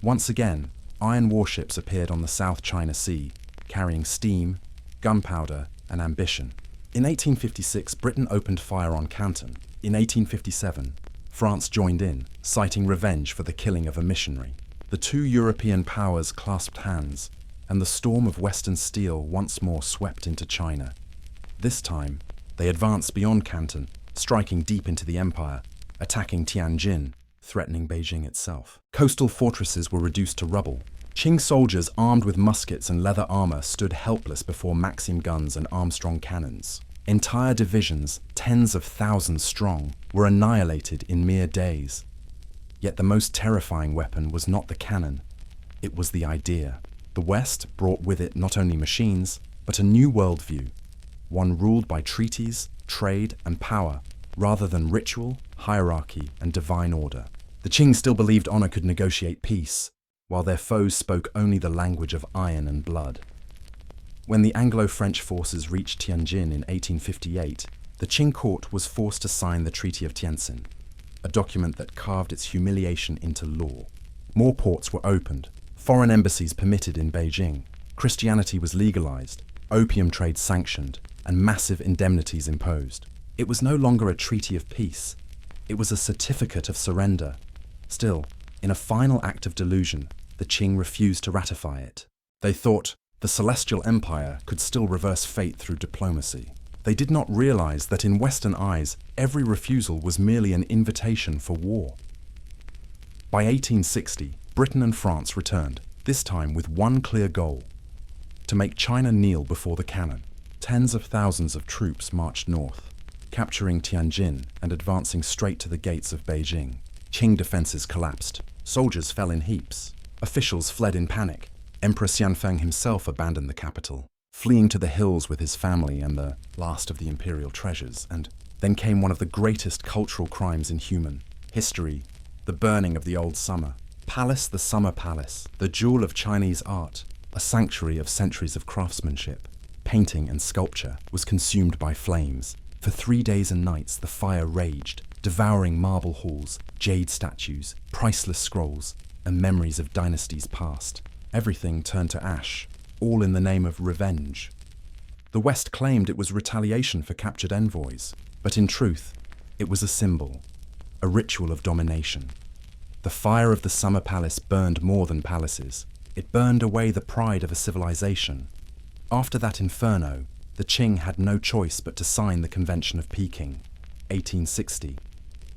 Once again, iron warships appeared on the South China Sea, carrying steam, gunpowder, and ambition. In 1856, Britain opened fire on Canton. In 1857, France joined in, citing revenge for the killing of a missionary. The two European powers clasped hands, and the storm of Western steel once more swept into China. This time, they advanced beyond Canton, striking deep into the empire, attacking Tianjin, threatening Beijing itself. Coastal fortresses were reduced to rubble. Qing soldiers armed with muskets and leather armor stood helpless before Maxim guns and Armstrong cannons. Entire divisions, tens of thousands strong, were annihilated in mere days. Yet the most terrifying weapon was not the cannon, it was the idea. The West brought with it not only machines, but a new worldview, one ruled by treaties, trade, and power, rather than ritual, hierarchy, and divine order. The Qing still believed honor could negotiate peace, while their foes spoke only the language of iron and blood. When the Anglo-French forces reached Tianjin in 1858, the Qing court was forced to sign the Treaty of Tientsin, a document that carved its humiliation into law. More ports were opened, foreign embassies permitted in Beijing, Christianity was legalized, opium trade sanctioned, and massive indemnities imposed. It was no longer a treaty of peace, it was a certificate of surrender. Still, in a final act of delusion, the Qing refused to ratify it. They thought the Celestial Empire could still reverse fate through diplomacy. They did not realize that in Western eyes, every refusal was merely an invitation for war. By 1860, Britain and France returned, this time with one clear goal: to make China kneel before the cannon. Tens of thousands of troops marched north, capturing Tianjin and advancing straight to the gates of Beijing. Qing defenses collapsed. Soldiers fell in heaps. Officials fled in panic. Emperor Xianfeng himself abandoned the capital, fleeing to the hills with his family and the last of the imperial treasures. And then came one of the greatest cultural crimes in human history, the burning of the Old Summer. Palace, the Summer Palace, the jewel of Chinese art, a sanctuary of centuries of craftsmanship, painting and sculpture, was consumed by flames. For 3 days and nights the fire raged, devouring marble halls, jade statues, priceless scrolls, and memories of dynasties past. Everything turned to ash, all in the name of revenge. The West claimed it was retaliation for captured envoys, but in truth, it was a symbol, a ritual of domination. The fire of the summer palace burned more than palaces. It burned away the pride of a civilization. After that inferno, the Qing had no choice but to sign the Convention of Peking, 1860,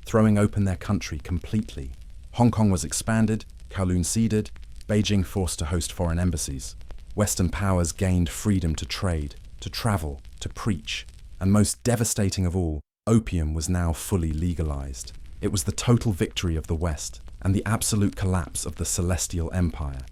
throwing open their country completely. Hong Kong was expanded, Kowloon ceded, Beijing forced to host foreign embassies. Western powers gained freedom to trade, to travel, to preach, and most devastating of all, opium was now fully legalized. It was the total victory of the West and the absolute collapse of the Celestial Empire.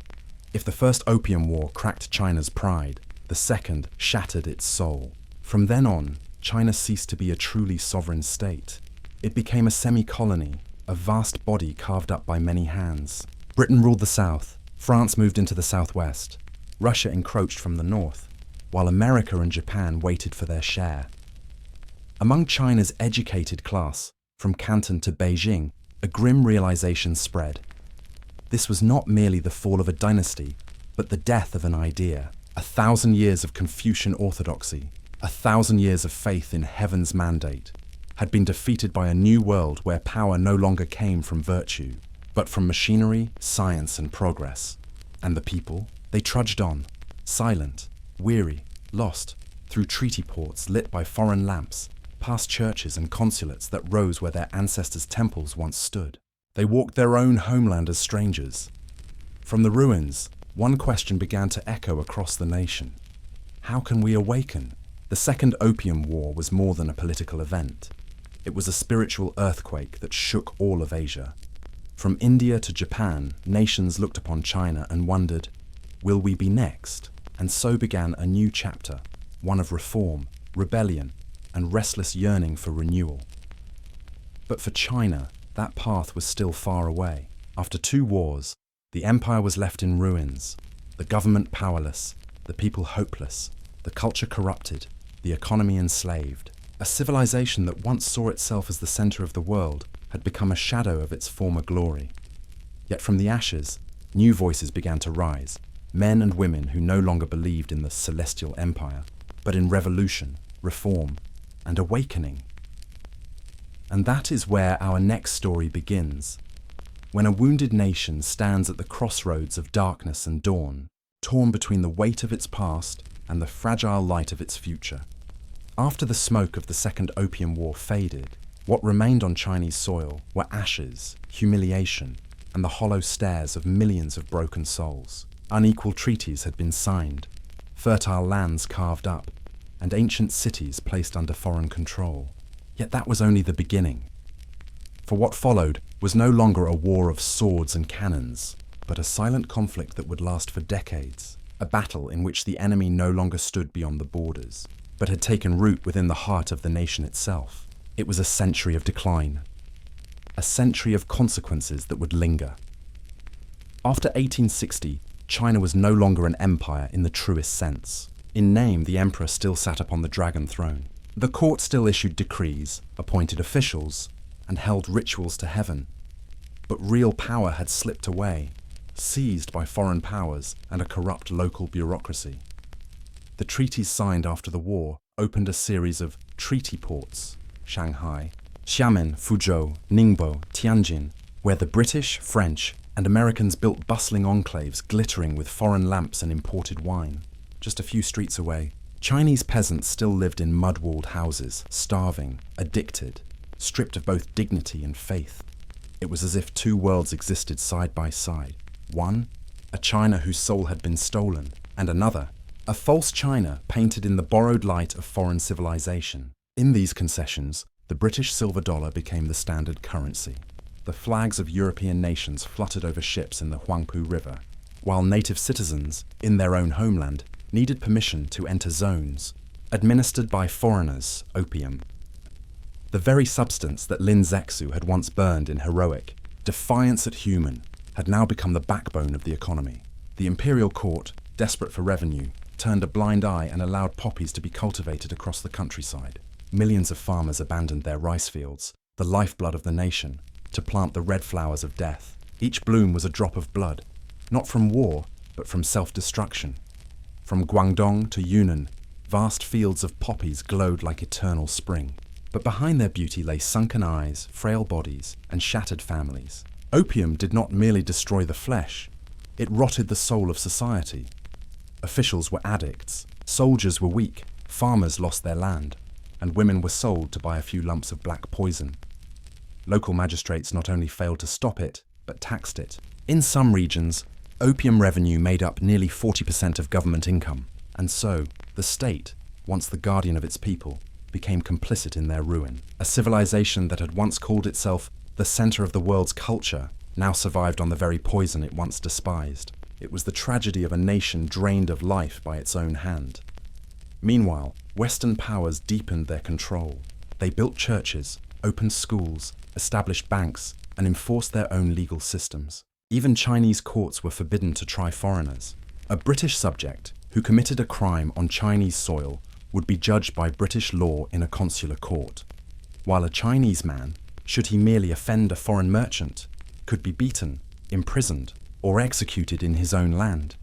If the First Opium War cracked China's pride, the second shattered its soul. From then on, China ceased to be a truly sovereign state. It became a semi-colony, a vast body carved up by many hands. Britain ruled the south, France moved into the southwest, Russia encroached from the north, while America and Japan waited for their share. Among China's educated class, from Canton to Beijing, a grim realization spread. This was not merely the fall of a dynasty, but the death of an idea. 1,000 years of Confucian orthodoxy, 1,000 years of faith in heaven's mandate, had been defeated by a new world where power no longer came from virtue, but from machinery, science, and progress. And the people, they trudged on, silent, weary, lost, through treaty ports lit by foreign lamps, past churches and consulates that rose where their ancestors' temples once stood. They walked their own homeland as strangers. From the ruins, one question began to echo across the nation. How can we awaken? The Second Opium War was more than a political event. It was a spiritual earthquake that shook all of Asia. From India to Japan, nations looked upon China and wondered, will we be next? And so began a new chapter, one of reform, rebellion, and restless yearning for renewal. But for China, that path was still far away. After 2 wars, the empire was left in ruins, the government powerless, the people hopeless, the culture corrupted, the economy enslaved. A civilization that once saw itself as the center of the world had become a shadow of its former glory. Yet from the ashes, new voices began to rise, men and women who no longer believed in the celestial empire, but in revolution, reform, and awakening. And that is where our next story begins, when a wounded nation stands at the crossroads of darkness and dawn, torn between the weight of its past and the fragile light of its future. After the smoke of the Second Opium War faded, what remained on Chinese soil were ashes, humiliation, and the hollow stares of millions of broken souls. Unequal treaties had been signed, fertile lands carved up, and ancient cities placed under foreign control. Yet that was only the beginning. For what followed was no longer a war of swords and cannons, but a silent conflict that would last for decades, a battle in which the enemy no longer stood beyond the borders, but had taken root within the heart of the nation itself. It was a century of decline, a century of consequences that would linger. After 1860, China was no longer an empire in the truest sense. In name, the emperor still sat upon the dragon throne. The court still issued decrees, appointed officials, and held rituals to heaven. But real power had slipped away, seized by foreign powers and a corrupt local bureaucracy. The treaties signed after the war opened a series of treaty ports, Shanghai, Xiamen, Fuzhou, Ningbo, Tianjin, where the British, French, and Americans built bustling enclaves glittering with foreign lamps and imported wine. Just a few streets away, Chinese peasants still lived in mud-walled houses, starving, addicted, stripped of both dignity and faith. It was as if 2 worlds existed side by side. One, a China whose soul had been stolen, and another, a false China painted in the borrowed light of foreign civilization. In these concessions, the British silver dollar became the standard currency. The flags of European nations fluttered over ships in the Huangpu River, while native citizens, in their own homeland, needed permission to enter zones, administered by foreigners, opium. The very substance that Lin Zexu had once burned in heroic defiance at human had now become the backbone of the economy. The imperial court, desperate for revenue, turned a blind eye and allowed poppies to be cultivated across the countryside. Millions of farmers abandoned their rice fields, the lifeblood of the nation, to plant the red flowers of death. Each bloom was a drop of blood, not from war, but from self-destruction. From Guangdong to Yunnan, Vast fields of poppies glowed like eternal spring. But behind their beauty lay sunken eyes, frail bodies, and shattered families. Opium did not merely destroy the flesh, it rotted the soul of society. Officials were addicts, soldiers were weak, farmers lost their land, and women were sold to buy a few lumps of black poison. Local magistrates not only failed to stop it, but taxed it. In some regions, opium revenue made up nearly 40% of government income, and so the state, once the guardian of its people, became complicit in their ruin. A civilization that had once called itself the center of the world's culture now survived on the very poison it once despised. It was the tragedy of a nation drained of life by its own hand. Meanwhile, Western powers deepened their control. They built churches, opened schools, established banks, and enforced their own legal systems. Even Chinese courts were forbidden to try foreigners. A British subject who committed a crime on Chinese soil would be judged by British law in a consular court, while a Chinese man, should he merely offend a foreign merchant, could be beaten, imprisoned, or executed in his own land.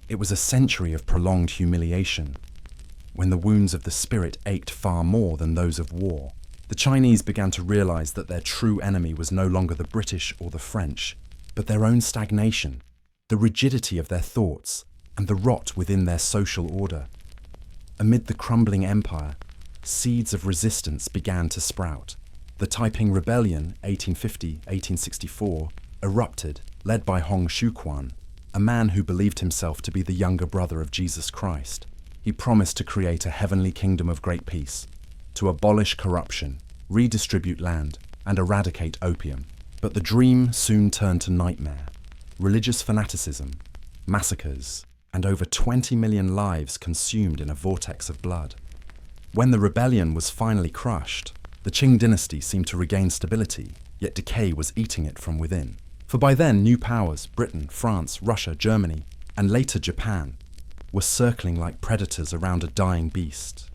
It was a century of prolonged humiliation, when the wounds of the spirit ached far more than those of war. The Chinese began to realize that their true enemy was no longer the British or the French, but their own stagnation, the rigidity of their thoughts, and the rot within their social order. Amid the crumbling empire, seeds of resistance began to sprout. The Taiping Rebellion, 1850-1864, erupted, led by Hong Xiuquan, a man who believed himself to be the younger brother of Jesus Christ. He promised to create a heavenly kingdom of great peace, to abolish corruption, redistribute land, and eradicate opium. But the dream soon turned to nightmare. Religious fanaticism, massacres, and over 20 million lives consumed in a vortex of blood. When the rebellion was finally crushed, the Qing dynasty seemed to regain stability, yet decay was eating it from within. For by then, new powers, Britain, France, Russia, Germany, and later Japan, were circling like predators around a dying beast.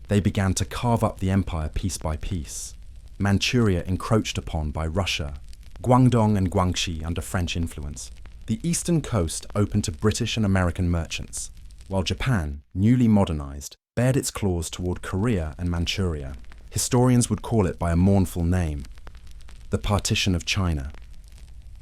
They began to carve up the empire piece by piece. Manchuria encroached upon by Russia, Guangdong and Guangxi under French influence. The eastern coast opened to British and American merchants, while Japan, newly modernized, bared its claws toward Korea and Manchuria. Historians would call it by a mournful name, the partition of China.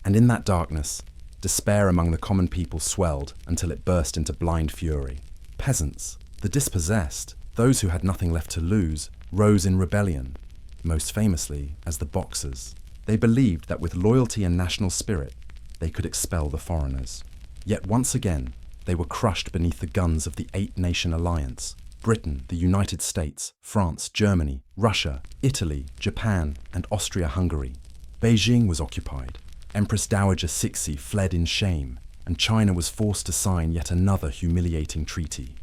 And in that darkness, despair among the common people swelled until it burst into blind fury. Peasants, the dispossessed, those who had nothing left to lose, rose in rebellion, most famously as the Boxers. They believed that with loyalty and national spirit, they could expel the foreigners. Yet once again, they were crushed beneath the guns of the eight-nation alliance: Britain, the United States, France, Germany, Russia, Italy, Japan, and Austria-Hungary. Beijing was occupied. Empress Dowager Cixi fled in shame, and China was forced to sign yet another humiliating treaty.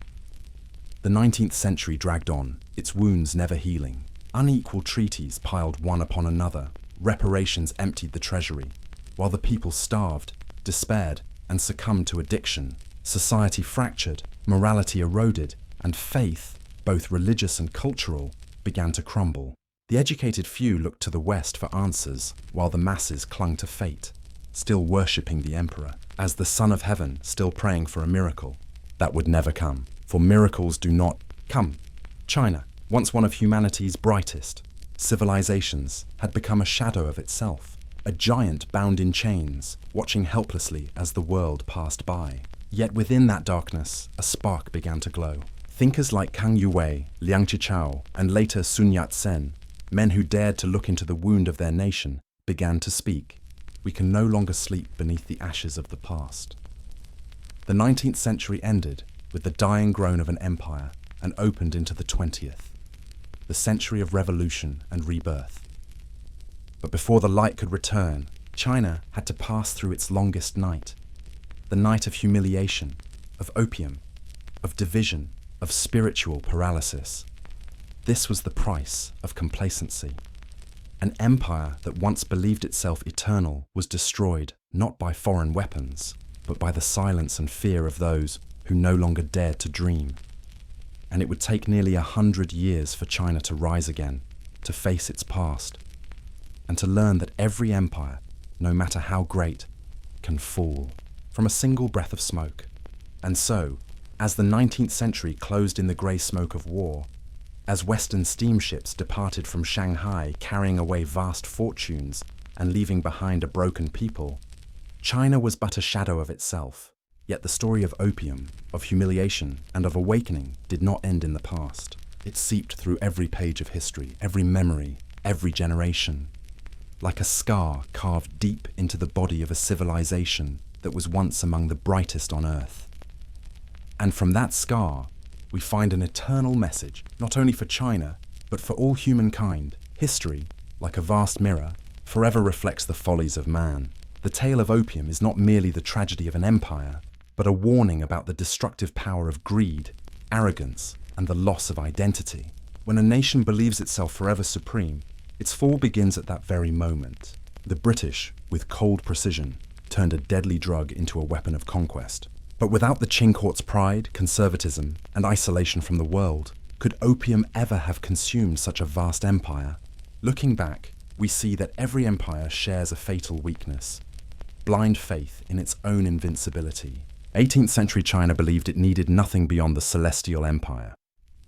The 19th century dragged on, its wounds never healing. Unequal treaties piled one upon another. Reparations emptied the treasury. While the people starved, despaired, and succumbed to addiction, society fractured, morality eroded, and faith, both religious and cultural, began to crumble. The educated few looked to the West for answers, while the masses clung to fate, still worshipping the emperor, as the Son of Heaven, still praying for a miracle that would never come. For miracles do not come. China, once one of humanity's brightest civilizations, had become a shadow of itself, a giant bound in chains, watching helplessly as the world passed by. Yet within that darkness, a spark began to glow. Thinkers like Kang Youwei, Liang Qichao, and later Sun Yat-sen, men who dared to look into the wound of their nation, began to speak. We can no longer sleep beneath the ashes of the past. The 19th century ended with the dying groan of an empire and opened into the 20th, the century of revolution and rebirth. But before the light could return, China had to pass through its longest night, the night of humiliation, of opium, of division, of spiritual paralysis. This was the price of complacency. An empire that once believed itself eternal was destroyed not by foreign weapons, but by the silence and fear of those who no longer dared to dream. And it would take nearly 100 years for China to rise again, to face its past, and to learn that every empire, no matter how great, can fall from a single breath of smoke. And so, As the 19th century closed in the grey smoke of war, as Western steamships departed from Shanghai carrying away vast fortunes and leaving behind a broken people, China was but a shadow of itself. Yet the story of opium, of humiliation, and of awakening did not end in the past. It seeped through every page of history, every memory, every generation, like a scar carved deep into the body of a civilization that was once among the brightest on earth. And from that scar, we find an eternal message, not only for China, but for all humankind. History, like a vast mirror, forever reflects the follies of man. The tale of opium is not merely the tragedy of an empire, but a warning about the destructive power of greed, arrogance, and the loss of identity. When a nation believes itself forever supreme, its fall begins at that very moment. The British, with cold precision, turned a deadly drug into a weapon of conquest. But without the Qing court's pride, conservatism, and isolation from the world, could opium ever have consumed such a vast empire? Looking back, we see that every empire shares a fatal weakness: blind faith in its own invincibility. 18th century China believed it needed nothing beyond the celestial empire.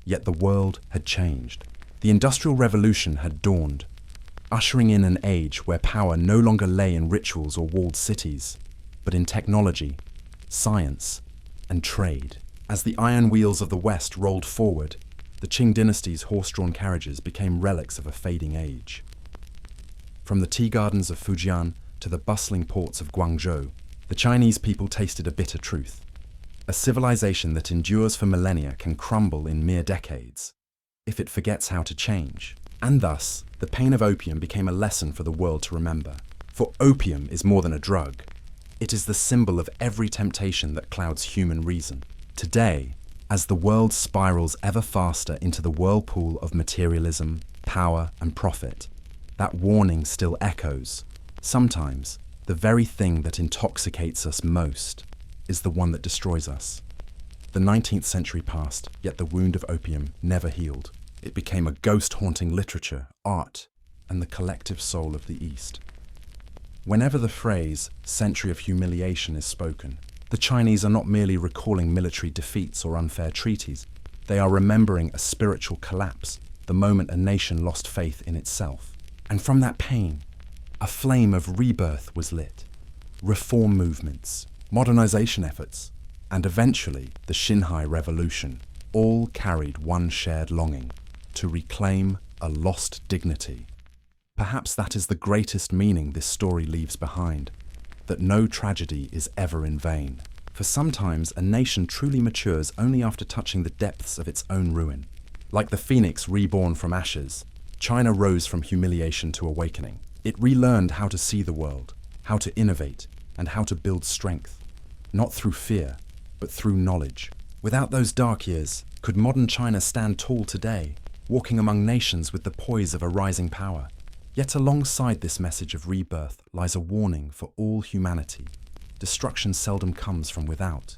Yet the world had changed. The Industrial Revolution had dawned, ushering in an age where power no longer lay in rituals or walled cities, but in technology, science, and trade. As the iron wheels of the West rolled forward, the Qing dynasty's horse-drawn carriages became relics of a fading age. From the tea gardens of Fujian to the bustling ports of Guangzhou, the Chinese people tasted a bitter truth. A civilization that endures for millennia can crumble in mere decades if it forgets how to change. And thus, the pain of opium became a lesson for the world to remember. For opium is more than a drug. It is the symbol of every temptation that clouds human reason. Today, as the world spirals ever faster into the whirlpool of materialism, power, and profit, that warning still echoes. Sometimes, the very thing that intoxicates us most is the one that destroys us. The 19th century passed, yet the wound of opium never healed. It became a ghost-haunting literature, art, and the collective soul of the East. Whenever the phrase "century of humiliation" is spoken, the Chinese are not merely recalling military defeats or unfair treaties. They are remembering a spiritual collapse, the moment a nation lost faith in itself. And from that pain, a flame of rebirth was lit. Reform movements, modernization efforts, and eventually the Xinhai Revolution all carried one shared longing: to reclaim a lost dignity. Perhaps that is the greatest meaning this story leaves behind, that no tragedy is ever in vain. For sometimes a nation truly matures only after touching the depths of its own ruin. Like the phoenix reborn from ashes, China rose from humiliation to awakening. It relearned how to see the world, how to innovate, and how to build strength, not through fear, but through knowledge. Without those dark years, could modern China stand tall today, walking among nations with the poise of a rising power? Yet alongside this message of rebirth lies a warning for all humanity. Destruction seldom comes from without.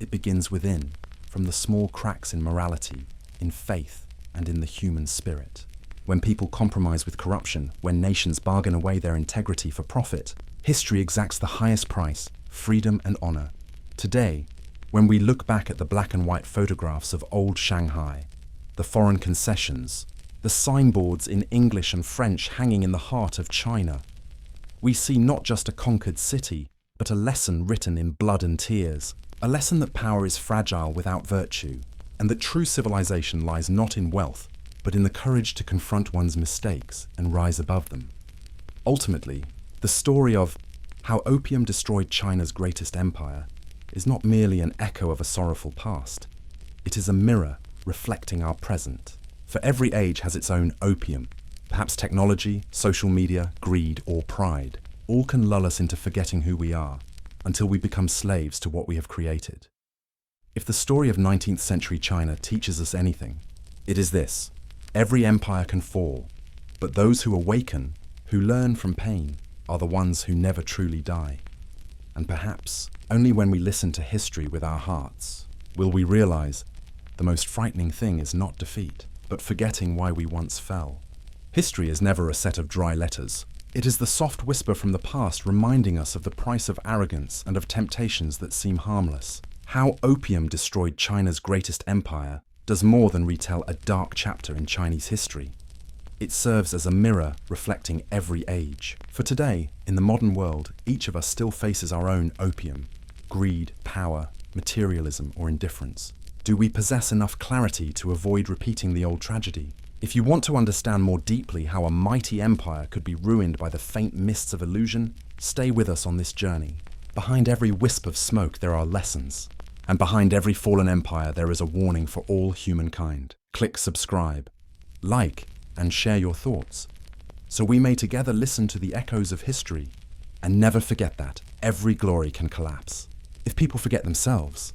It begins within, from the small cracks in morality, in faith, and in the human spirit. When people compromise with corruption, when nations bargain away their integrity for profit, history exacts the highest price: freedom and honor. Today, when we look back at the black and white photographs of old Shanghai, the foreign concessions, the signboards in English and French hanging in the heart of China, we see not just a conquered city, but a lesson written in blood and tears. A lesson that power is fragile without virtue, and that true civilization lies not in wealth, but in the courage to confront one's mistakes and rise above them. Ultimately, the story of how opium destroyed China's greatest empire is not merely an echo of a sorrowful past. It is a mirror reflecting our present. For every age has its own opium. Perhaps technology, social media, greed, or pride. All can lull us into forgetting who we are, until we become slaves to what we have created. If the story of 19th century China teaches us anything, it is this: every empire can fall, but those who awaken, who learn from pain, are the ones who never truly die. And perhaps, only when we listen to history with our hearts, will we realize the most frightening thing is not defeat, but forgetting why we once fell. History is never a set of dry letters. It is the soft whisper from the past reminding us of the price of arrogance and of temptations that seem harmless. How opium destroyed China's greatest empire does more than retell a dark chapter in Chinese history. It serves as a mirror reflecting every age. For today, in the modern world, each of us still faces our own opium: greed, power, materialism, or indifference. Do we possess enough clarity to avoid repeating the old tragedy? If you want to understand more deeply how a mighty empire could be ruined by the faint mists of illusion, stay with us on this journey. Behind every wisp of smoke there are lessons, and behind every fallen empire there is a warning for all humankind. Click subscribe, like, and share your thoughts, so we may together listen to the echoes of history and never forget that every glory can collapse. If people forget themselves,